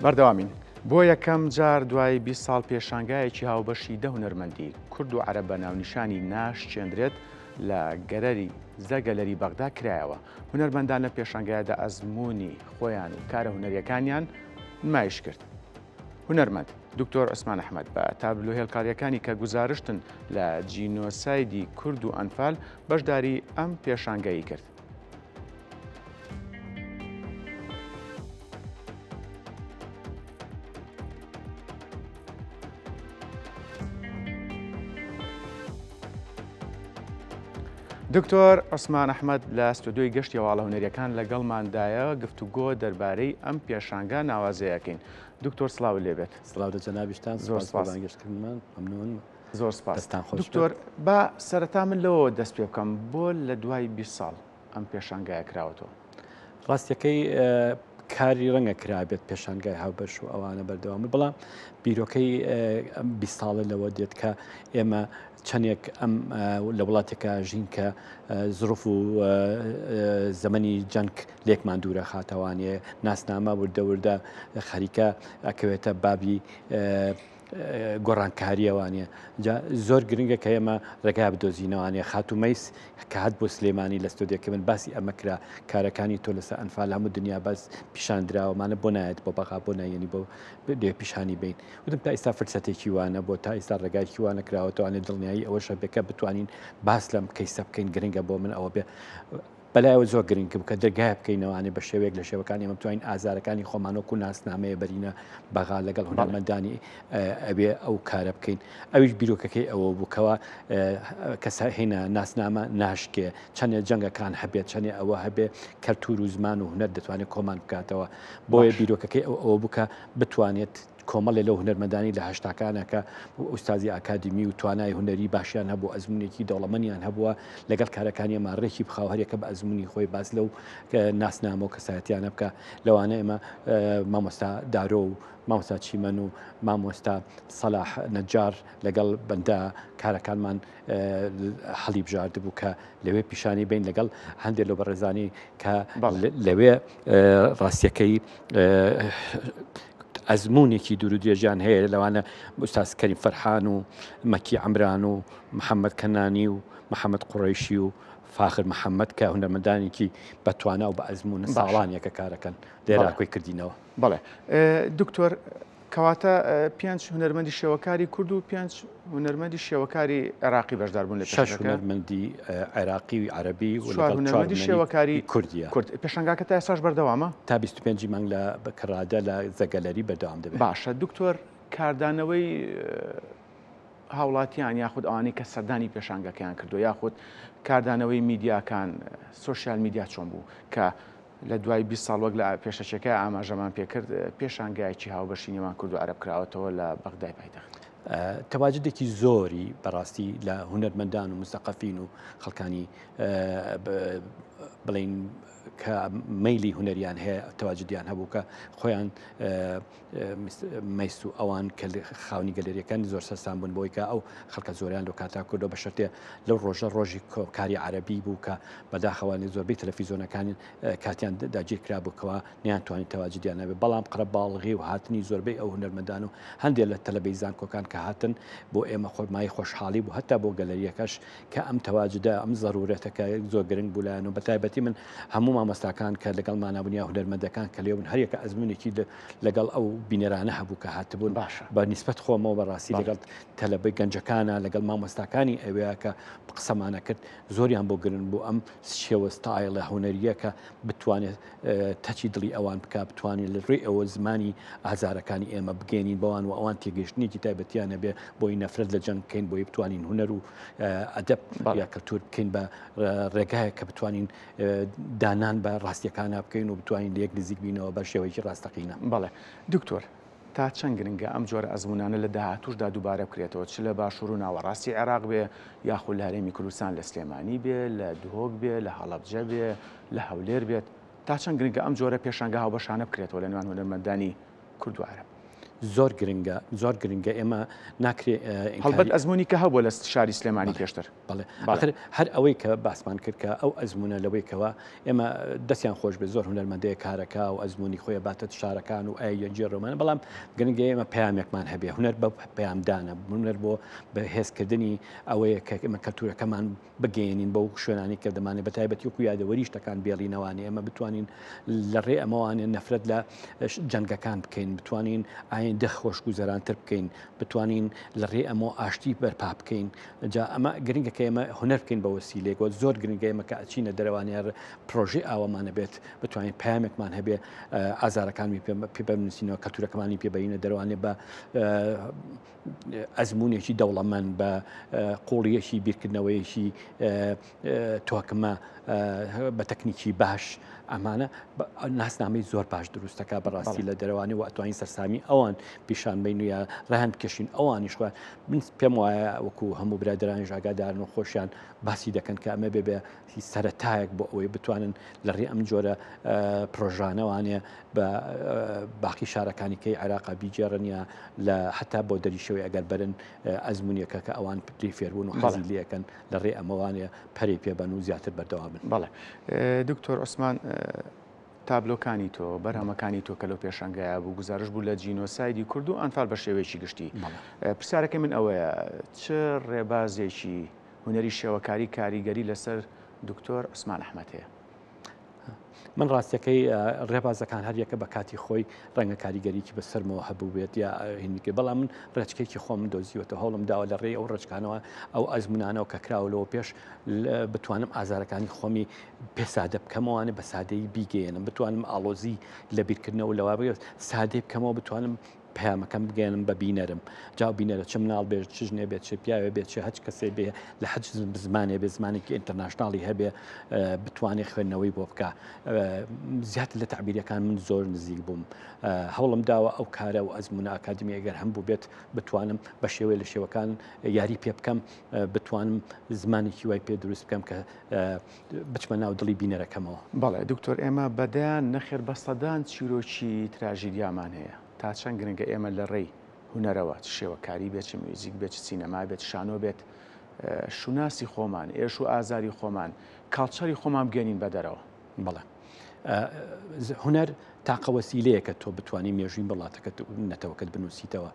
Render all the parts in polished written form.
بەردەوامین بۆ یەکەم جار دوای 20 ساڵ پێشانگایەکی هاوبەشی 10 هونەرمەندی کورد و عەرەب بە ناونیشانی ناشتێنرێت لە گەرەری زەگەلەری بەغدا کرایەوە. هونەرمەندان لە پێشانگایەدا ئەزموونی خۆیان و کارە هونەریەکانیان نمایش کرد. هونەرمەند دکتۆر عوسمان ئەحمەد بە تابلۆ هێڵکاریەکانی کە گوزارشتن لە جینۆسایدی کورد و ئەنفال بەشداری ئەم پێشانگایی کرد. دکتۆر عوسمان ئەحمەد لە ستودیۆی گەشتی هەواڵە هونەریەکان لەگەڵماندایە گفتوگۆ دەربارەی ئەم پێشانگا ناوازەیەکەین. دکتۆر سڵاو لێبێت. سڵاو دەجەنابیشتان، زۆر سپاس گەشتکردمان، مەمنون. زۆر سپاس. دکتۆر با سەرەتا من لەوە دەست پێ بکەم بۆ لە دوای 20 ساڵ ئەم پێشانگایە کراوەتەوە. ڕاستیەکەی کاری ڕەنگە کرابێت پێشانگای هاوبەش و ئەوانە بەردەوامە، بەڵام بیرۆکەی 20 ساڵە لەوە دێت کە ئێمە چەندێک ئەم لە وڵاتێکە ژین کە زروف و زەمەنی جەنگ لێکمان دوورە خاتەوانێ ناسنامە وردە خەریکە ئەکەوێتە بابی گۆڕانکاریەوانە زۆر گرنگە کە ئێمە ڕێگا بدۆزینەوانێ خاتومەیس کە هات بۆ سلێمانی لە ستۆدیەکە من باسی ئەمە کرا کارەکانی تۆ لەسەر ئەنفال هەموو دنیا باس پیشاندراوەمانە بۆ نایێت بۆ بەغا بۆ نایەنی بۆ لێ پیشانی بین وتم تا ئێستا فرسەتێکی وانە بۆ تا ئێستا ڕێگایکی وانە کراوەتەوانێت دڵنیایی ئەوەشە بێکە بتوانین باس لەم کەیسە بکەین گرنگە بۆ من ئەوە بێ بەلایەوە زۆر گرنگکە بکە دەرگای بکەینەوەوانێ بە شێوەیەک لە شێوەکانی ئەمە بتوانین ئازارەکانی خۆمانۆک و ناسنامەیە بەرینە بەغا لەگەڵ هونەرمەندانی ئەوێ ئەو کارە بکەین. ئەویش بیرۆکەکەی ئەوە بووکەوە کەسا هێنا ناسنامە ناشکێ چەندێک جەنگەکان هەبێت چەندێ ئەوە هەبێ کەلتور و زمان و هونەر دەتوانێت کۆمان بکاتەوە بۆیە بیرۆکەکەی ئەوە بکە بتوانێت کۆمەڵێ لەو هونەرمەندانی لە هەشتاکانەکە ئوستازی ئاکادمی و توانای هونەری باشیان هەبوو ئەزمونێکی دەوڵەمەنیان هەبووە لەگەڵ کارەکانی ماڕێکی بخاوهەرێکە بە ئەزمموی خۆی باز لەو ناسنامە و کەسایەتیانە بکە لەوانە ئێمە مامۆستا دارۆ و مامۆستا چیمەن و مامۆستا سەلاح نەجار لەگەڵ بەندە کارەکانمان هەڵی بژاردبوو کە لەوێ پیشانی بین لەگەڵ هەندێک لە بەڕێزانی کە لەوێ ڕاستیەکەی ئەزمونێکی دوور و درێژیان هەیە لەوانە ئوستاز کەریم فەرحان و مەکی عەمران و محەممەد کەنانی و محەممەد قوڕیشی و فاخر محەممەد کە هونەرمەندانێکی بەتوانە و بە ئەزمونە ساڵانیەکە کارەکەن لێراکۆی کردینەوە. بەڵێ دکتۆر کەواتە 5 هونەرمەندی شێوەکاری کورد و 5 هونەرمەندی شێوەکاری عێراقی بەشداربوون لە 6 هونەرمەندی عێراقی و عەربی و هونەرمەندی شێوەکاری کوردیە. پێشەنگاکە تا ئێستاش بەردەوامە تا 25 مانگ لە بەکڕادە لە زەگەلەری بەردەوام دەبێت. باشە دکتۆر کاردانەوەی هاوڵاتیان یاخود ئەوانەی کە سەردانی پێشانگەکەیان کردو یاخود کاردانەوەی میدیاکان سوۆسیال میدیا چۆن بوو کە لە دوای 20 ساڵ وەک لە پێشەچەکە ئاماژەمان پێکرد پێشانگایکی هاوبەشی نێوان کورد و عەرەب کراوەتەوە لە بەغدای پایتەخت. تەواجدێکی زۆری بەڕاستی لە هونەرمەندان و مستەقەفین و خەڵکانی بڵین کە مەیلی هونەریان هەیە تەواجدیان هەبوو کە خۆیان مەیس و ئەوان کە خاونی گەلەریەکانی زۆر سەستان بوون بۆی کە ئەو خەڵکە زۆریان لە کاتا کوردەوە بە شەرتێ لەو ڕۆژە ڕۆژی کاری عەرەبی بوو کە بەداخەوانی زۆربەی تەلەڤیزۆنەکانی کاتیان داگیرکرا بووکەوە نەیانتوانی تەواجدیان نەبێت بەڵام قڕە باڵغی و هاتنی زۆربەی ئەو هونەرمەندان و هەندێک لە تەلەڤیزیۆن کۆکان کە هاتن بۆ ئێمە خۆرمایی خۆشحاڵی بوو هەتا بۆ گەلەریەکەش کە ئەم تەواجدە ئەم ضرورەتەکە زۆر گرنگ بوولایەن و بەتایبەتی من هەموو مامۆستاکان کە لەگەڵ مانابوونیا هونەرمەندەکان کە لێون هەرێکە ئەزمونێکی لەگەڵ ئەو بینەرانە هەبوو کە هاتبوون بە نیسبەت خۆمەوە بەڕاستی لەگەڵ تەلەبەی گەنجەکانە لەگەڵ مامۆستاکانی ئەوەیە کە قسەمانە کرد زۆریان بۆ گرن بوو ئەم شێوە ستایلە هونەریەکە بتوانێت تەچی دڵی ئەوان بکە بتوانێت لە ڕێی ئەوە زمانی ئازارەکانی ئێمە بگەێنین بەوان و ئەوان تێگەشتنێکی تایبەتیانە بێ بۆی نەفرەت لە جەنگ بکەین بۆی بتوانین هونەر و ئەدەب یا کەلتور بکەین بە ڕێگایە کە بتوانین دانان بە ڕاستیەکانە بکەین و بتوانین لە یەک نزیک بینەوە بە شێوەیەکی ڕاستەقینە. بەڵێ دکتۆر تا چەند گرنگە ئەم جۆرە ئەزمونانە لە داهاتووشدا دووبارە بکرێتەوە چ لە باشوور و ناوەڕاستی عێراق بێ یاخود لە هەرێمی کوردستان لە سلێمانی بێ لە دهۆک بێ لە هەڵەبجە بێ لە هەولێر بێت تا چەند گرنگە ئەم جۆرە پێشانگە هاوبەشانە بکرێتەوە لە نێوان هونەرمەندانی کورد و عەرەب. زۆر گرنگە ئێمە ناکرێ هەڵبەت ئەزمموی کە هەبووە لە شاری سلێمانی پێشتر بەڵێ هەر ئەوەی کە باسمان کردکە ئەو ئەزمونە لەوەیکەوە ئێمە دەستیان خۆش بێ زۆر هونەرمەندەیە کارەکە و ئەزمموی خۆی باتە شارەکان و ئەیەنجێ ڕۆمانە بەڵام گرنگە ئێمە پامێکمان هەبێ هونەر بە پەیامدانە هونەر بۆ بەهێزکردنی ئەوەیە کە ئمە کەلتورەکەمان بگەێنین بەو شوێنانی کە دەمانێت بە تایبەتی وەکو یادەوەری شتەکان بێڵینەوانی ئێمە بتوانین لە ڕێ ئەمەوانێ نەفرەت لە جەنگەکان بکەین بتوانین ئاین دەخۆش گوزەرانتر بکەین بتوانین لە ڕێ ئەمە ئاشتی بەرپا بکەین جا ئەمە گرنگە کە ئێمە هونەر بکەین بە وسیلێکەوە زۆر گرنگە ئێمە کە ئەچینە دەرەوانیار پرۆژێ ئاوەمانە بێت بتوانین پامێکمان هەبێ ئازارەکانی پێ بنووسینەوە کەلتورەکەمانی پێبینە دەروانێ بە ئەزمموونێکی دەوڵەمەند بە قۆڵیەکی بیرکردنەوەیەکی تۆکمە بە تەکنیکی باش ئەمانە ناسنامەی زۆر باش دروستەکە بەڕاستی لە دەروانی و ئەتوانین سەرسامی ئەوان پیشان بین و یا ڕەهەن بکەشین ئەوانیش پێم وایە وەکو هەموو برادرانی ئاگادارن و خۆشیان باسی دەکەن کە ئەمە بێ سەرەتایەک بۆ ئەوەی بتوانن لە ڕێ ئەم جۆرە پرۆژانەوانێ بە باقی شارەکانی کەی عێراقا بیجێڕن یا لە حتا بۆ دەریشەوەی ئەگەر بەرن ئەزمموونیەکە کە ئەوان پلی فێربوون و حەزی لەکەن لە ڕێ ئەمەوانێ پەری پێبەن و زیاتر بەردەوام بن. بەڵێ دکتۆر عوسمان تابلۆکانی تۆ بەرهەمەکانی تۆ کە لەو پێشنگایە بوو گزارش بوو لە جینۆسایدی کورد و ئەنفال بە شێوەیەکی گشتی پرسیارەکەی من ئەوەیە چه ڕێبازێکی هونەری شێوەکاری کاریگەری لەسەر دکتۆر عوسمان ئەحمەد هەیە؟ من ڕاستەکەی ڕێبازەکان هەریەکە بە کاتی خۆی ڕەنگە کاریگەریکی بەسەرمەوە هەبوو بێت یا هینیکە بەڵام من ڕێچکێکی خۆم دۆزیوەتە هەوڵم داوە لە ڕێ ئەو ڕێچکانەوە ئەو ئەزمونانەوە کە کراولەوە پێش بتوانم ئازارەکانی خۆمی پێسادە بکەمەوانە بە سادەی بیگەێنم بتوانم ئاڵۆزی لە بیرکردنەوە لەوا بێت سادەی بکەمەوە بتوانم پەیامەکەم بگەێنم بە بینەرم جا بینەرە چ مناڵ بێت چ ژنێ بێت چ پیاوێ بێت چ هەچ کەسێ بێ لە حەج زمانێ بێ زمانێکی ئینتەرناشناڵی هەبێ بتوانێت خوێندنەوەی بۆ بکە زیاتر لە تعبیرەکان من زۆر نزیک بووم هەوڵم داوە ئەو کارە و ئەزمونە ئاکادمی ئەگەر هەم بوو بێت بتوانم بە شێوەیە لە شێوەکان یاری پێ بکەم بتوانم زمانێکی وای پێ دروست بکەم کە بچمە ناو دڵی بینەرەکەمەوە. بەڵێ دکتۆر ئێمە بەدایان نەخێر بە سەدان چیرۆکی تراژیدیامان هەیە تا چەند گرنگە ئێمە لە ڕێی هونەرەوە شێوەکاری بێت چ میوزیک بێت چ سینەما بێت شانۆ بێت شوناسی خۆمان ئێش و ئازاری خۆمان کاڵچەری خۆمان بگەنین بە دەرەوە. بەڵێ هونەر تاقە وەسیلەیە کە تۆ بتوانانی مێژوین بەڵاتەکەت نەتەوەکەت بنووسیتەوە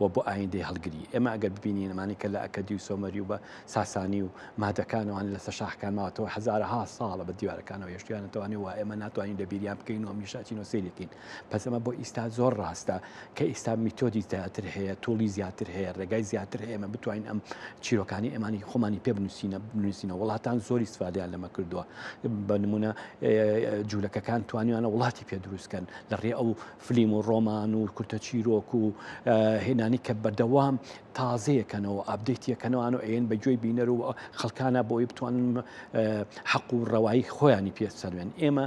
و بۆ ئایندەی هەڵگری ئێمە ئەگەر ببینین ئەمانی کە لە ئەکەدی و سۆمەری و بە ساسانی و مادەکانەوان لەسەر شاخەکان ماوەتەوە هەزارها ساڵە بە دیوارەکانەوە هێشتیانەتوانی و ئێمە ناتوانین لە بیریان بکەین و هەمیشاچین و سیرەکەین پس ئەمە بۆ ئیستا زۆر ڕاستە کە ئیستا میتۆدی زیاتر هەیە توڵی زیاتر هەیە ڕێگای زیاتر هەیە ئێمە بتوانین ئەم چیرۆکانی ئێمانی خۆمانی پێ بنووسینە وڵاتان زۆری استفادەیان لەمە کردووە بە نمونە جوولەکەکان توانیانە وڵاتی پێ دروستکەن لە ڕێ ئەو فلیم و ڕۆمان و کورتە چیرۆک و هێنانی کە بەردەوام تازەیەکەنەوە ئابدەیتیەکەنەوەوان و ئەیەن بەگوێی بینەر و خەڵکانە بۆی بتوانن حەق و ڕەوایی خۆیانی پێسەروێن ئێمە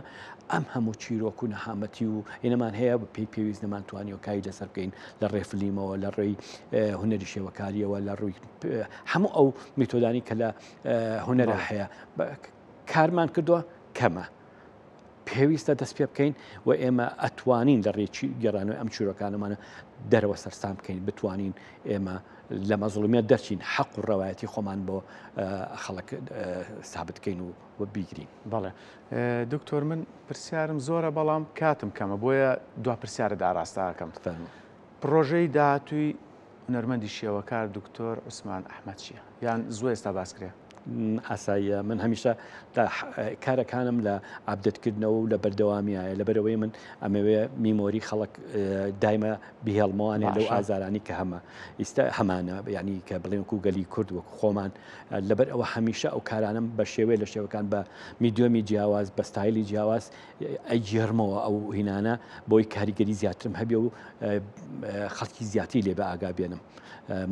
ئەم هەموو چیرۆک و نەهامەتی و هێنەمان هەیە بە پێی پێویست نەمان توانی و کاری لەسەر بکەین لە ڕێ فلیمەوە لە ڕێی هونەری شێوەکاریەوە لە ڕووی هەموو ئەو میتۆدانی کە لە هونەرە هەیە کارمان کردووە کەمە پێویستە دەست پێ بکەین و ئێمە ئەتوانین لە ڕێکی گەڕانەوەی ئەم چیرۆکانەمانە دەرەوە سەرسام بکەین بتوانین ئێمە لە مەزڵومیت دەرچین حەق و ڕەوایەتی خۆمان بۆ خەڵک سابت بکەین و بیگرین. بەڵێ دکتۆر من پرسیارم زۆرە بەڵام کاتم کەمە بۆیە دوا پرسیارە داڕاستاکەم پرۆژەی داهاتووی هونەرمەندی شێوەکار دکتۆر عوسمان ئەحمەد چییە یان زوو ئێستا باسکرێ؟ ئاساییە من هەمیشە کارەکانم لە ئابدەتکردنەوە و لە بەردەوامیایە لەبەرەوەی من ئەمەوێ میمۆری خەڵک دایمە بهێڵمەوانێ لەو ئازارانی کە ئیستا هەمانە ینی کە بڵێن و گەلی کورد وەکو خۆمان لەبەر ئەوە هەمیشە ئەو کارانم بە شێوەیە لە شێوەکان بە میدیۆمی جیاواز بە ستایلی جیاواز ئەیجێڕمەوە ئەو هینانە بۆی کاریگەری زیاترم هەبێ و خەڵکی زیاتری لێ بە ئاگا بێنم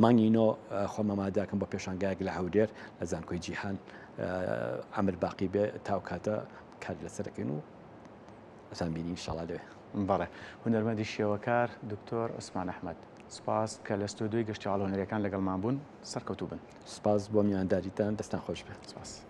مانگینۆ خۆمەماداکەم بە پێشانگایەک لە هەولێر لە زانکۆی جیهان ئەمر باقی بێ تاو کاتە کار لەسەرەکەین و ئەسان بینی ئینشاڵڵا لەوێ. بەڵێ هونەرمەندی شێوەکار دکتۆر عوسمان ئەحمەد سپاس کە لە ستودیۆی گەشتی ئاڵۆنەرەکان لەگەڵمان بوون سەرکەوتوو بن. سپاس بۆ میوانداریتان دەستان خۆش بێت. سپاس.